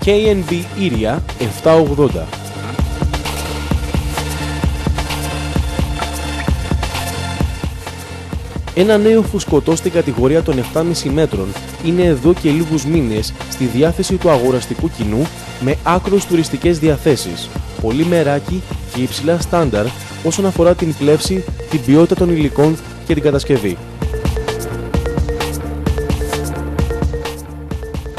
KNV Ήρια 780. Ένα νέο φουσκωτό στην κατηγορία των 7,5 μέτρων είναι εδώ και λίγους μήνες στη διάθεση του αγοραστικού κοινού με άκρως τουριστικές διαθέσεις, πολύ μεράκι και υψηλά στάνταρ όσον αφορά την πλεύση, την ποιότητα των υλικών και την κατασκευή.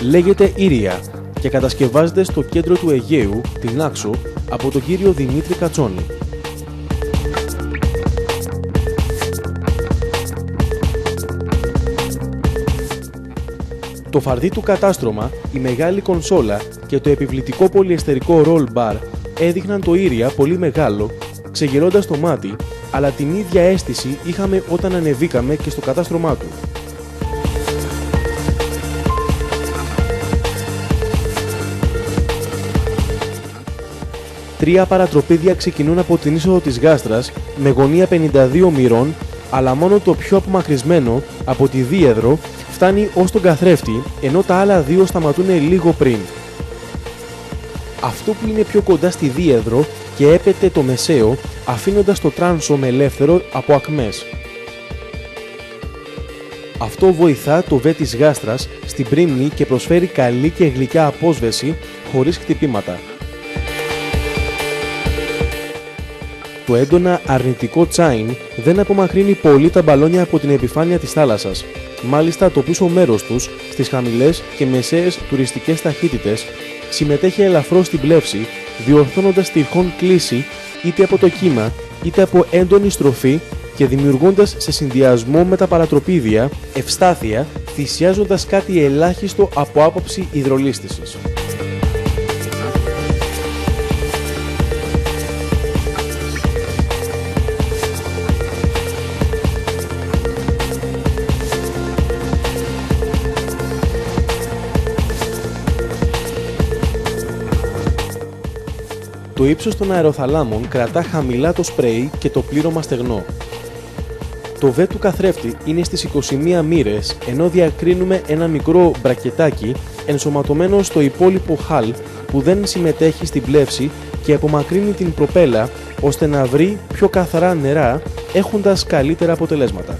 Λέγεται Ήρια και κατασκευάζεται στο κέντρο του Αιγαίου, την Άξο, από τον κύριο Δημήτρη Κατσόνη. Το φαρδί του κατάστρωμα, η μεγάλη κονσόλα και το επιβλητικό πολυεστερικό roll bar έδειχναν το Ήρια πολύ μεγάλο, ξεγελώντας το μάτι, αλλά την ίδια αίσθηση είχαμε όταν ανεβήκαμε και στο κατάστρωμά του. Τρία παρατροπίδια ξεκινούν από την είσοδο της γάστρας με γωνία 52 μοιρών, αλλά μόνο το πιο απομακρυσμένο από τη δίεδρο φτάνει ως τον καθρέφτη, ενώ τα άλλα δύο σταματούν λίγο πριν. Αυτό που είναι πιο κοντά στη δίεδρο και έπεται το μεσαίο, αφήνοντας το τράνσο με ελεύθερο από ακμές. Αυτό βοηθά το βέ της γάστρας στην πρίμνη και προσφέρει καλή και γλυκιά απόσβεση χωρίς χτυπήματα. Το έντονα αρνητικό τσάιν δεν απομακρύνει πολύ τα μπαλόνια από την επιφάνεια της θάλασσας. Μάλιστα το πίσω μέρος τους, στις χαμηλές και μεσαίες τουριστικές ταχύτητες, συμμετέχει ελαφρώς στην πλεύση, διορθώνοντας τυχόν κλίση είτε από το κύμα είτε από έντονη στροφή και δημιουργώντας σε συνδυασμό με τα παρατροπίδια ευστάθεια, θυσιάζοντας κάτι ελάχιστο από άποψη υδρολίσθησης. Το ύψος των αεροθαλάμων κρατά χαμηλά το σπρέι και το πλήρωμα στεγνό. Το βέ του καθρέφτη είναι στις 21 μοίρες, ενώ διακρίνουμε ένα μικρό μπρακετάκι ενσωματωμένο στο υπόλοιπο χαλ που δεν συμμετέχει στην πλεύση και απομακρύνει την προπέλα ώστε να βρει πιο καθαρά νερά, έχοντας καλύτερα αποτελέσματα.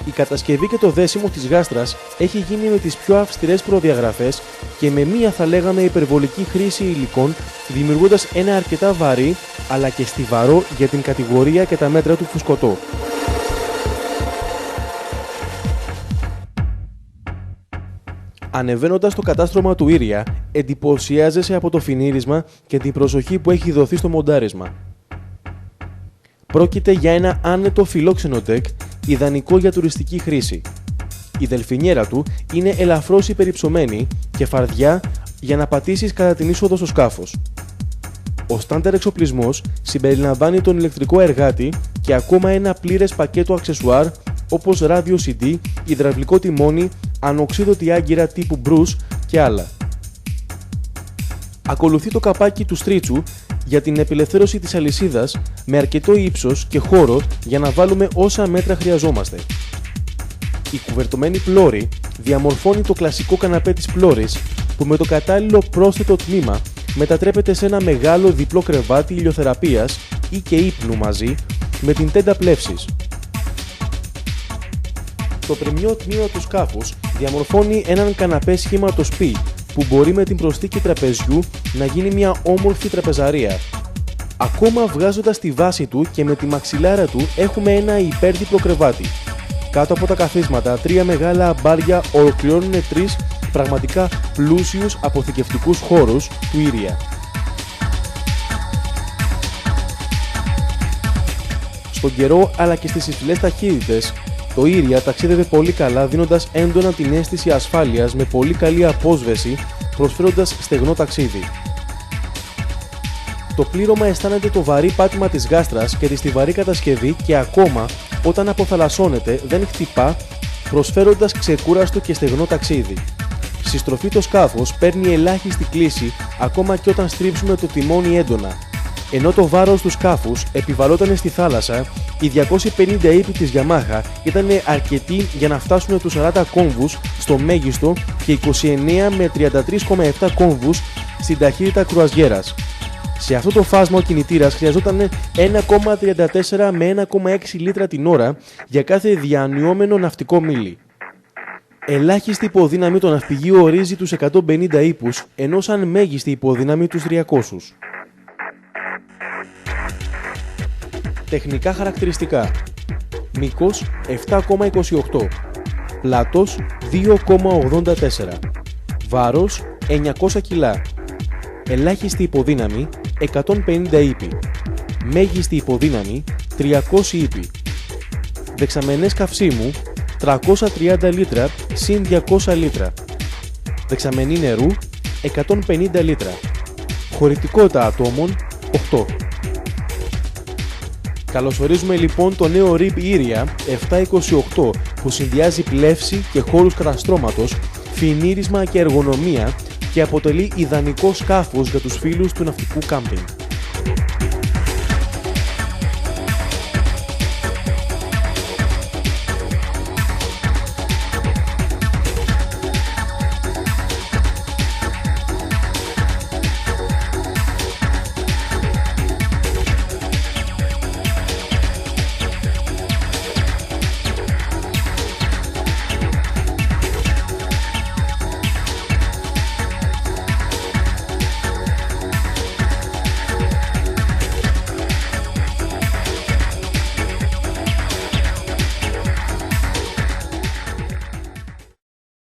Η κατασκευή και το δέσιμο της γάστρας έχει γίνει με τις πιο αυστηρές προδιαγραφές και με μία θα λέγαμε υπερβολική χρήση υλικών, δημιουργώντας ένα αρκετά βαρύ αλλά και στιβαρό για την κατηγορία και τα μέτρα του φουσκωτό. Ανεβαίνοντας το κατάστρωμα του Ήρια, εντυπωσιάζεσαι από το φινίρισμα και την προσοχή που έχει δοθεί στο μοντάρισμα. Πρόκειται για ένα άνετο φιλόξενο ντεκ, ιδανικό για τουριστική χρήση. Η δελφινιέρα του είναι ελαφρώς υπερυψωμένη και φαρδιά για να πατήσεις κατά την είσοδο στο σκάφος. Ο στάνταρ εξοπλισμός συμπεριλαμβάνει τον ηλεκτρικό εργάτη και ακόμα ένα πλήρες πακέτο αξεσουάρ όπως ράδιο CD, υδραυλικό τιμόνι, ανοξίδωτη άγκυρα τύπου Bruce και άλλα. Ακολουθεί το καπάκι του στρίτσου για την απελευθέρωση της αλυσίδας με αρκετό ύψος και χώρο για να βάλουμε όσα μέτρα χρειαζόμαστε. Η κουβερτωμένη πλώρη διαμορφώνει το κλασικό καναπέ της πλώρης που με το κατάλληλο πρόσθετο τμήμα μετατρέπεται σε ένα μεγάλο διπλό κρεβάτι ηλιοθεραπείας ή και ύπνου μαζί με την τέντα πλεύσης. Το πριμιό τμήμα του σκάφους διαμορφώνει έναν καναπέ σχήματος π που μπορεί με την προσθήκη τραπεζιού να γίνει μια όμορφη τραπεζαρία. Ακόμα βγάζοντας τη βάση του και με τη μαξιλάρα του έχουμε ένα υπέρδιπλο κρεβάτι. Κάτω από τα καθίσματα, τρία μεγάλα αμπάρια ολοκληρώνουν τρεις πραγματικά πλούσιους αποθηκευτικούς χώρους του Ήρια. Στον καιρό αλλά και στις υψηλές ταχύτητες, το Ήρια ταξίδευε πολύ καλά, δίνοντας έντονα την αίσθηση ασφάλειας με πολύ καλή απόσβεση, προσφέροντας στεγνό ταξίδι. Το πλήρωμα αισθάνεται το βαρύ πάτημα της γάστρας και τη στιβαρή κατασκευή και ακόμα όταν αποθαλασσώνεται δεν χτυπά, προσφέροντας ξεκούραστο και στεγνό ταξίδι. Στη στροφή το σκάφος παίρνει ελάχιστη κλίση ακόμα και όταν στρίψουμε το τιμόνι έντονα. Ενώ το βάρος του σκάφους επιβαλόταν στη θάλασσα, οι 250 ύπη της Yamaha ήταν αρκετοί για να φτάσουν τους 40 κόμβους στο μέγιστο και 29 με 33,7 κόμβους στην ταχύτητα κρουαζιέρας. Σε αυτό το φάσμα ο κινητήρας χρειαζόταν 1,34 με 1,6 λίτρα την ώρα για κάθε διανυόμενο ναυτικό μίλι. Ελάχιστη υποδύναμη το ναυπηγείο ορίζει τους 150 ύπους, ενώ σαν μέγιστη υποδύναμη τους 300. Τεχνικά χαρακτηριστικά: μήκος 7,28, πλάτος 2,84, βάρος 900 κιλά, ελάχιστη υποδύναμη 150 ύπη, μέγιστη υποδύναμη 300 ύπη, δεξαμενές καυσίμου 330 λίτρα συν 200 λίτρα, δεξαμενή νερού 150 λίτρα, χωρητικότητα ατόμων 8. Καλωσορίζουμε λοιπόν το νέο RIB Iria 728 που συνδυάζει πλεύση και χώρους καταστρώματος, φινίρισμα και εργονομία και αποτελεί ιδανικό σκάφος για τους φίλους του ναυτικού κάμπινγκ.